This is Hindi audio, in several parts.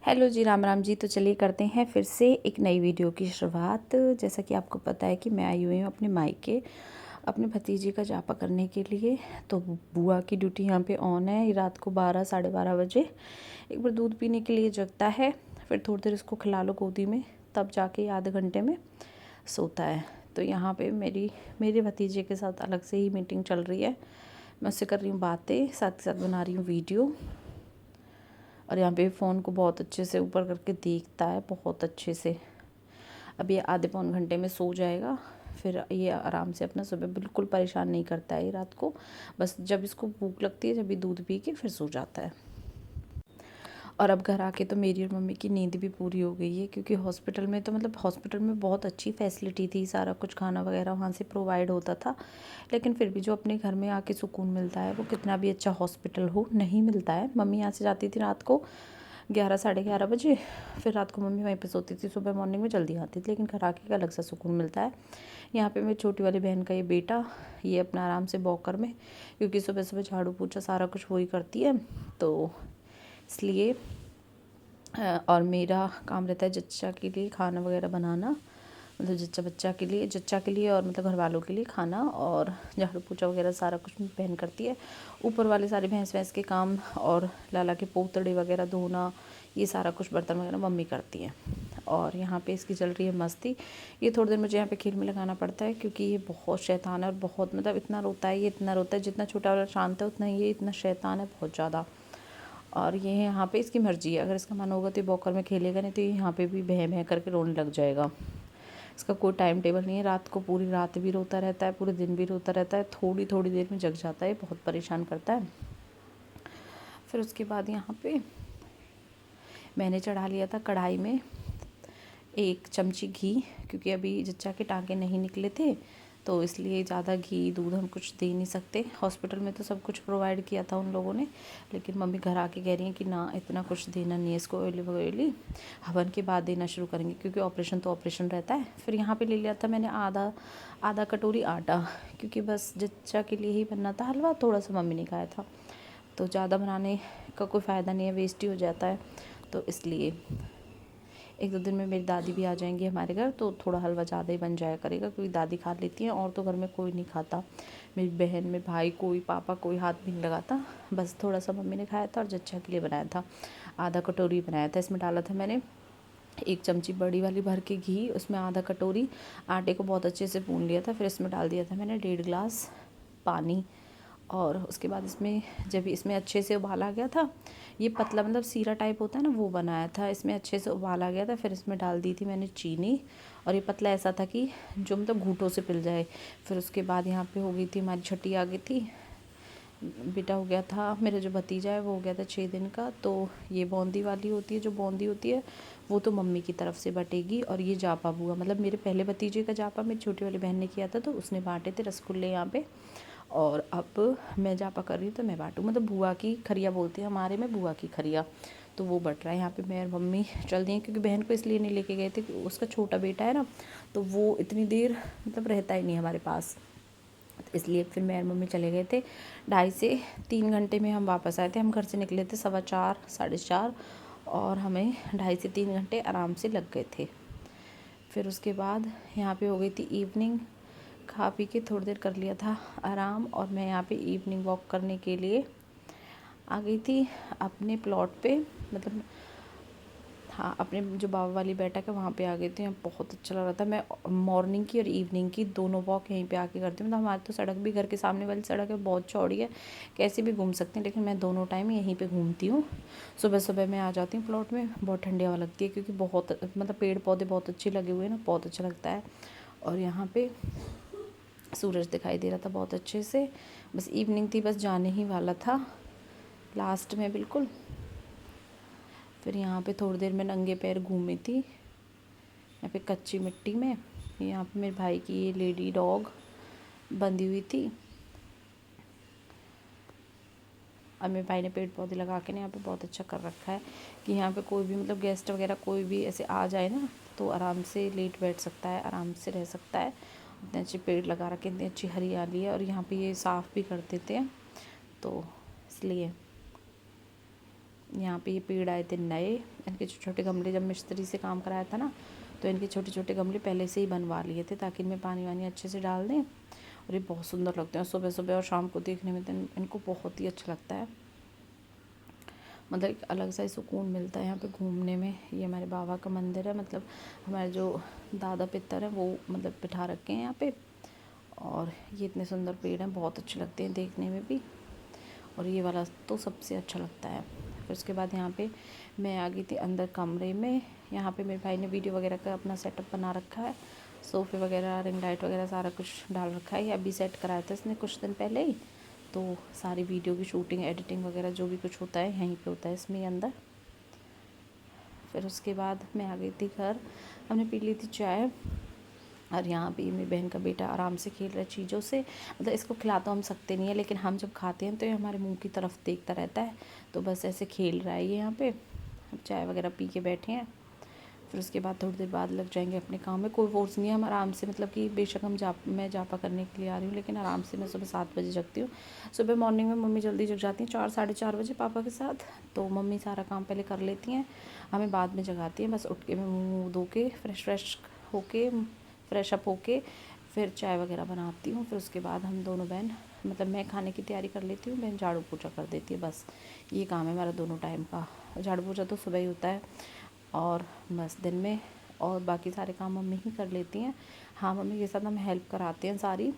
हेलो जी, राम राम जी। तो चलिए करते हैं फिर से एक नई वीडियो की शुरुआत। जैसा कि आपको पता है कि मैं आई हुई हूँ अपने मायके अपने भतीजे का जापा करने के लिए। तो बुआ की ड्यूटी यहाँ पे ऑन है। ये रात को 12 साढ़े 12 बजे एक बार दूध पीने के लिए जगता है, फिर थोड़ी देर इसको खिला लो गोदी में, तब जाके आधे घंटे में सोता है। तो यहाँ पे मेरे भतीजे के साथ अलग से ही मीटिंग चल रही है। मैं उससे कर रही हूँ बातें, साथ के साथ बना रही हूँ वीडियो। और यहाँ पे फ़ोन को बहुत अच्छे से ऊपर करके देखता है, बहुत अच्छे से। अब ये आधे पौन घंटे में सो जाएगा, फिर ये आराम से अपना सुबह बिल्कुल परेशान नहीं करता है ये रात को। बस जब इसको भूख लगती है, जब ये दूध पी के फिर सो जाता है। और अब घर आके तो मेरी और मम्मी की नींद भी पूरी हो गई है, क्योंकि हॉस्पिटल में तो हॉस्पिटल में बहुत अच्छी फैसिलिटी थी, सारा कुछ खाना वगैरह वहाँ से प्रोवाइड होता था। लेकिन फिर भी जो अपने घर में आके सुकून मिलता है, वो कितना भी अच्छा हॉस्पिटल हो नहीं मिलता है। मम्मी यहाँ से जाती थी रात को 11 साढ़े 11 बजे, फिर रात को मम्मी वहीं पे सोती थी, सुबह मॉर्निंग में जल्दी आती थी। लेकिन घर आके का अलग सा सुकून मिलता है। यहाँ पे मेरी छोटी वाली बहन का ये बेटा, ये अपना आराम से वॉकर में, क्योंकि सुबह सुबह झाड़ू पोछा सारा कुछ वही करती है, तो इसलिए और मेरा काम रहता है जच्चा के लिए खाना वगैरह बनाना, मतलब जच्चा के लिए और मतलब घर वालों के लिए खाना, और झाड़ू पोछा वगैरह सारा कुछ बहन करती है। ऊपर वाले सारे भैंस वैंस के काम और लाला के पोतड़े वगैरह धोना, ये सारा कुछ बर्तन वगैरह मम्मी करती हैं। और यहाँ पे इसकी चल रही है मस्ती। ये थोड़ी देर मुझे यहाँ पे खेल में लगाना पड़ता है, क्योंकि ये बहुत शैतान है और बहुत मतलब इतना रोता है, ये इतना रोता है। जितना छोटा वाला शांत है, उतना ये इतना शैतान है, बहुत ज़्यादा। और ये यहाँ पे इसकी मर्ज़ी है, अगर इसका मन होगा तो ये बॉकर में खेलेगा, नहीं तो ये यहाँ पे भी भैं भैं करके रोने लग जाएगा। इसका कोई टाइम टेबल नहीं है। रात को पूरी रात भी रोता रहता है, पूरे दिन भी रोता रहता है, थोड़ी थोड़ी देर में जग जाता है, बहुत परेशान करता है। फिर उसके बाद यहाँ पे मैंने चढ़ा लिया था कढ़ाई में 1 चमची घी, क्योंकि अभी जच्चा के टाँके नहीं निकले थे, तो इसलिए ज़्यादा घी दूध हम कुछ दे नहीं सकते। हॉस्पिटल में तो सब कुछ प्रोवाइड किया था उन लोगों ने, लेकिन मम्मी घर आके कह रही हैं कि ना, इतना कुछ देना नहीं है इसको, ऑयली हवन के बाद देना शुरू करेंगे, क्योंकि ऑपरेशन तो ऑपरेशन रहता है। फिर यहाँ पे ले लिया था मैंने आधा कटोरी आटा, क्योंकि बस जच्चा के लिए ही बनना था हलवा, थोड़ा सा मम्मी ने खाया था, तो ज़्यादा बनाने का कोई फ़ायदा नहीं है, वेस्ट ही हो जाता है। तो इसलिए 1-2 दिन में मेरी दादी भी आ जाएंगी हमारे घर, तो थोड़ा हलवा ज़्यादा ही बन जाया करेगा, क्योंकि दादी खा लेती हैं और तो घर में कोई नहीं खाता। मेरी बहन, मेरे भाई, कोई पापा, कोई हाथ भी नहीं लगाता। बस थोड़ा सा मम्मी ने खाया था और जच्चा के लिए बनाया था, आधा कटोरी बनाया था। इसमें डाला था मैंने 1 चमची बड़ी वाली भर के घी, उसमें आधा कटोरी आटे को बहुत अच्छे से भून लिया था। फिर इसमें डाल दिया था मैंने 1.5 गिलास पानी। और उसके बाद इसमें जब इसमें अच्छे से उबाल आ गया था, ये पतला मतलब सीरा टाइप होता है ना, वो बनाया था। इसमें अच्छे से उबाल आ गया था, फिर इसमें डाल दी थी मैंने चीनी, और ये पतला ऐसा था कि जो मतलब घूंटों से पिल जाए। फिर उसके बाद यहाँ पे हो गई थी हमारी छठी आ गई थी, बेटा हो गया था, मेरा जो भतीजा है वो हो गया था 6 दिन का। तो ये बूंदी वाली होती है, जो बूंदी होती है वो तो मम्मी की तरफ से बटेगी, और ये जापा बुआ मतलब मेरे पहले भतीजे का जापा मेरी छोटी वाली बहन ने किया था, तो उसने बांटे थे रसगुल्ले यहाँ पे। और अब मैं जापा कर रही हूँ, तो मैं बांटूँ, मतलब बुआ की खरिया बोलते हैं हमारे में, बुआ की खरिया, तो वो बट रहा है। यहाँ पे मैं और मम्मी चल दी हैं, क्योंकि बहन को इसलिए नहीं लेके गए थे कि उसका छोटा बेटा है ना, तो वो इतनी देर मतलब रहता ही नहीं हमारे पास, इसलिए फिर मैं और मम्मी चले गए थे। 2.5 से 3 घंटे में हम वापस आए थे। हम घर से निकले थे 4:15 4:30, और हमें 2.5 से 3 घंटे आराम से लग गए थे। फिर उसके बाद यहाँ पे हो गई थी इवनिंग, खा पी के थोड़ी देर कर लिया था आराम, और मैं यहाँ पे इवनिंग वॉक करने के लिए आ गई थी अपने प्लॉट पे, मतलब हाँ, अपने जो बाबा वाली बैठक है वहाँ पे आ गई थी। यहाँ बहुत अच्छा लग रहा था। मैं मॉर्निंग की और इवनिंग की दोनों वॉक यहीं पे आके करती हूँ। मतलब हमारी तो सड़क भी, घर के सामने वाली सड़क है, बहुत चौड़ी है, कैसे भी घूम सकते हैं, लेकिन मैं दोनों टाइम यहीं पे घूमती हूँ। सुबह सुबह मैं आ जाती हूँ प्लॉट में, बहुत ठंडी हवा लगती है, क्योंकि बहुत मतलब पेड़ पौधे बहुत अच्छे लगे हुए हैं ना, बहुत अच्छा लगता है। और यहाँ पे सूरज दिखाई दे रहा था बहुत अच्छे से। बस इवनिंग थी, बस जाने ही वाला था लास्ट में बिल्कुल। फिर यहाँ पे थोड़ी देर में नंगे पैर घूमी थी, यहाँ पे कच्ची मिट्टी में। यहाँ पे मेरे भाई की ये लेडी डॉग बंधी हुई थी। अब मेरे भाई ने पेड़ पौधे लगा के ना यहाँ पे बहुत अच्छा कर रखा है, कि यहाँ पे कोई भी मतलब गेस्ट वगैरह कोई भी ऐसे आ जाए ना, तो आराम से लेट बैठ सकता है, आराम से रह सकता है। इतने अच्छे पेड़ लगा रखे, इतनी अच्छी हरियाली है, और यहाँ पे ये साफ़ भी कर देते हैं, तो इसलिए यहाँ पे ये पेड़ आए थे नए, इनके छोटे छोटे गमले जब मिस्त्री से काम कराया था ना, तो इनके छोटे छोटे गमले पहले से ही बनवा लिए थे ताकि इनमें पानी वानी अच्छे से डाल दें। और ये बहुत सुंदर लगते हैं, सुबह सुबह और शाम को देखने में तो इनको बहुत ही अच्छा लगता है। मतलब एक अलग सा ही सुकून मिलता है यहाँ पे घूमने में। ये हमारे बाबा का मंदिर है, मतलब हमारे जो दादा पितर हैं वो मतलब बिठा रखे हैं यहाँ पे। और ये इतने सुंदर पेड़ हैं, बहुत अच्छे लगते हैं देखने में भी। और ये वाला तो सबसे अच्छा लगता है। फिर उसके बाद यहाँ पे मैं आ गई थी अंदर कमरे में। यहाँ पे मेरे भाई ने वीडियो वगैरह का अपना सेटअप बना रखा है, सोफ़े वगैरह, रिंग लाइट वगैरह सारा कुछ डाल रखा है। ये अभी सेट कराया था इसने कुछ दिन पहले ही, तो सारी वीडियो की शूटिंग, एडिटिंग वगैरह जो भी कुछ होता है यहीं पे होता है इसमें अंदर। फिर उसके बाद मैं आ गई थी घर, हमने पी ली थी चाय। और यहाँ पे मेरी बहन का बेटा आराम से खेल रहा है चीज़ों से। मतलब इसको खिला तो हम सकते नहीं है, लेकिन हम जब खाते हैं तो ये हमारे मुंह की तरफ देखता रहता है, तो बस ऐसे खेल रहा है ये यहाँ पे। हम चाय वगैरह पी के बैठे हैं। फिर उसके बाद थोड़ी देर बाद लग जाएंगे अपने काम में। कोई फोर्स नहीं है, हम आराम से, मतलब कि बेशक मैं जापा करने के लिए आ रही हूँ, लेकिन आराम से मैं सुबह 7 बजे जगती हूँ। सुबह मॉर्निंग में मम्मी जल्दी जग जाती हैं 4 साढ़े 4 बजे पापा के साथ, तो मम्मी सारा काम पहले कर लेती हैं, हमें बाद में जगाती हैं। बस उठ के मैं मुँह धो के फ्रेश होके, फ्रेश अप होके फिर चाय वगैरह बनाती हूँ। फिर उसके बाद हम दोनों बहन, मतलब मैं खाने की तैयारी कर लेती हूँ, बहन झाड़ू पोछा कर देती है। बस ये काम है हमारा दोनों टाइम का। झाड़ू पोछा तो सुबह ही होता है और बस दिन में, और बाकी सारे काम मम्मी ही कर लेती हैं। हाँ, मम्मी के साथ हम हेल्प कराते हैं सारी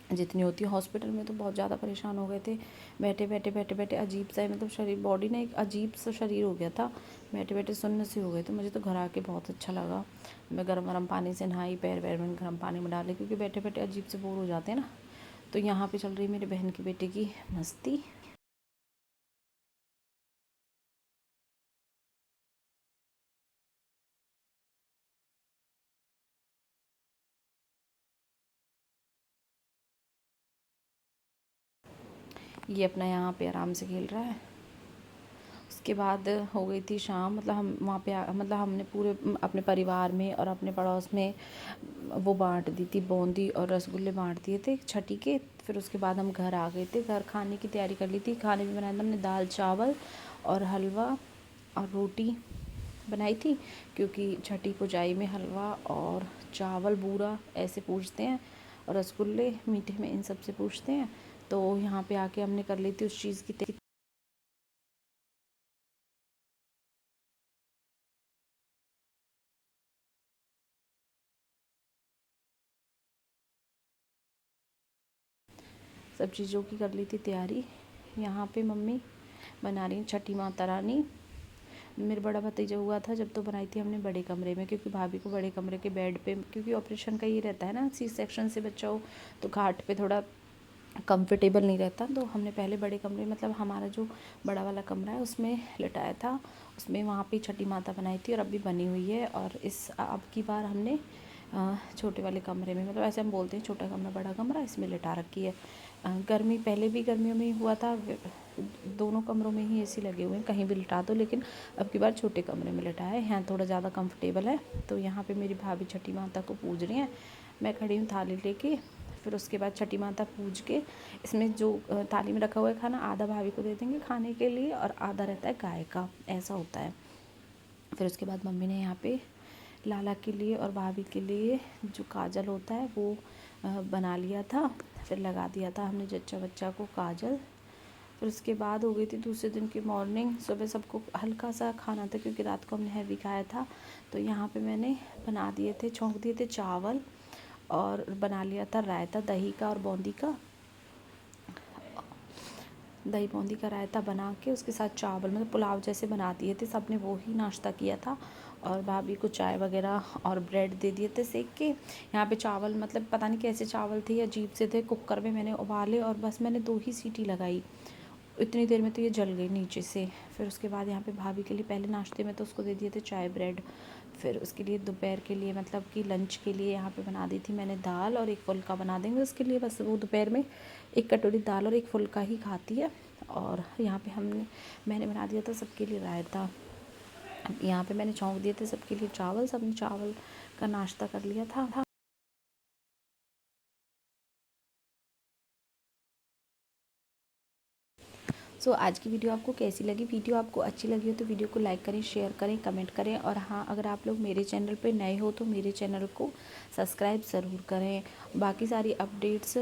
जितनी होती है। हॉस्पिटल में तो बहुत ज़्यादा परेशान हो गए थे, बैठे बैठे अजीब सा, मतलब शरीर, बॉडी ना एक अजीब सा शरीर हो गया था, बैठे बैठे सुन्न सी हो गए थे। मुझे तो घर आके बहुत अच्छा लगा। मैं गर्म गर्म पानी से नहाई, पैर वैर में गर्म पानी में डाले, क्योंकि बैठे बैठे अजीब से बोर हो जाते हैं ना। तो यहाँ पे चल रही मेरी बहन की बेटे की मस्ती। ये अपना यहाँ पे आराम से खेल रहा है। उसके बाद हो गई थी शाम, मतलब हम वहाँ पे मतलब हमने पूरे अपने परिवार में और अपने पड़ोस में वो बांट दी थी, बूंदी और रसगुल्ले बांट दिए थे छठी के। फिर उसके बाद हम घर आ गए थे, घर खाने की तैयारी कर ली थी। खाने में बनाया था हमने दाल चावल और हलवा और रोटी बनाई थी, क्योंकि छठी को जाई में हलवा और चावल बूरा ऐसे पूछते हैं, और रसगुल्ले मीठे में इन सब से पूछते हैं। तो यहाँ पे आके हमने कर ली थी उस चीज़ की सब चीज़ों की कर ली थी तैयारी। यहाँ पे मम्मी बना रही छठी माता रानी। मेरा बड़ा भतीजा हुआ था जब, तो बनाई थी हमने बड़े कमरे में, क्योंकि भाभी को बड़े कमरे के बेड पे, क्योंकि ऑपरेशन का ये रहता है ना, सी सेक्शन से बच्चा हो तो घाट पे थोड़ा कंफर्टेबल नहीं रहता। तो हमने पहले बड़े कमरे, मतलब हमारा जो बड़ा वाला कमरा है उसमें लिटाया था, उसमें वहाँ पे छठी माता बनाई थी और अब भी बनी हुई है। और इस अब की बार हमने छोटे वाले कमरे में, मतलब ऐसे हम बोलते हैं छोटा कमरा बड़ा कमरा, इसमें लिटा रखी है। गर्मी पहले भी गर्मियों में हुआ था, दोनों कमरों में ही एसी लगे हुए हैं, कहीं भी लिटा दो, लेकिन अब की बार छोटे कमरे में लिटाया है, यहाँ थोड़ा ज़्यादा कंफर्टेबल है। तो यहाँ पे मेरी भाभी छठी माता को पूज रही हैं, मैं खड़ी हूँ थाली लेके। फिर उसके बाद छठी माता पूज के, इसमें जो थाली में रखा हुआ है खाना, आधा भाभी को दे देंगे खाने के लिए और आधा रहता है गाय का, ऐसा होता है। फिर उसके बाद मम्मी ने यहाँ पे लाला के लिए और भाभी के लिए जो काजल होता है वो बना लिया था, फिर लगा दिया था हमने जच्चा बच्चा को काजल। फिर उसके बाद हो गई थी दूसरे दिन की मॉर्निंग। सुबह सबको हल्का सा खाना था, क्योंकि रात को हमने हैवी खाया था। तो यहाँ पे मैंने बना दिए थे, छौंक दिए थे चावल, और बना लिया था रायता दही का और बूंदी का, दही बूंदी का रायता बना के उसके साथ चावल, मतलब पुलाव जैसे बना दिए थे। सब ने वो ही नाश्ता किया था, और भाभी को चाय वगैरह और ब्रेड दे दिए थे सेक के। यहाँ पे चावल, मतलब पता नहीं कैसे चावल थे, अजीब से थे, कुकर में मैंने उबाले और बस मैंने 2 ही सीटी लगाई, इतनी देर में तो ये जल गई नीचे से। फिर उसके बाद यहाँ पे भाभी के लिए पहले नाश्ते में तो उसको दे दिए थे चाय ब्रेड। फिर उसके लिए दोपहर के लिए, मतलब कि लंच के लिए यहाँ पे बना दी थी मैंने दाल, और एक फुल्का बना देंगे उसके लिए, बस वो दोपहर में 1 कटोरी दाल और 1 फुल्का ही खाती है। और यहाँ पे मैंने बना दिया था सबके लिए रायता। यहाँ पे मैंने छौंक दिए थे सबके लिए चावल, सबने चावल का नाश्ता कर लिया था। सो आज की वीडियो आपको कैसी लगी? वीडियो आपको अच्छी लगी हो तो वीडियो को लाइक करें, शेयर करें, कमेंट करें। और हाँ, अगर आप लोग मेरे चैनल पे नए हो तो मेरे चैनल को सब्सक्राइब ज़रूर करें। बाकी सारी अपडेट्स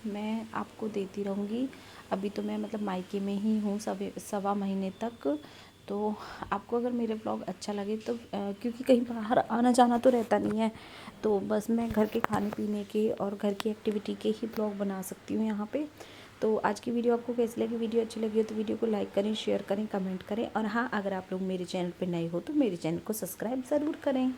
मैं आपको देती रहूँगी। अभी तो मैं मतलब मायके में ही हूँ सवा महीने तक। तो आपको अगर मेरे ब्लॉग अच्छा लगे तो क्योंकि कहीं बाहर आना जाना तो रहता नहीं है, तो बस मैं घर के खाने पीने के और घर की एक्टिविटी के ही ब्लॉग बना सकती हूँ यहाँ पे। तो आज की वीडियो आपको कैसी लगी? वीडियो अच्छी लगी हो तो वीडियो को लाइक करें, शेयर करें, कमेंट करें। और हाँ, अगर आप लोग मेरे चैनल पे नए हो तो मेरे चैनल को सब्सक्राइब ज़रूर करें।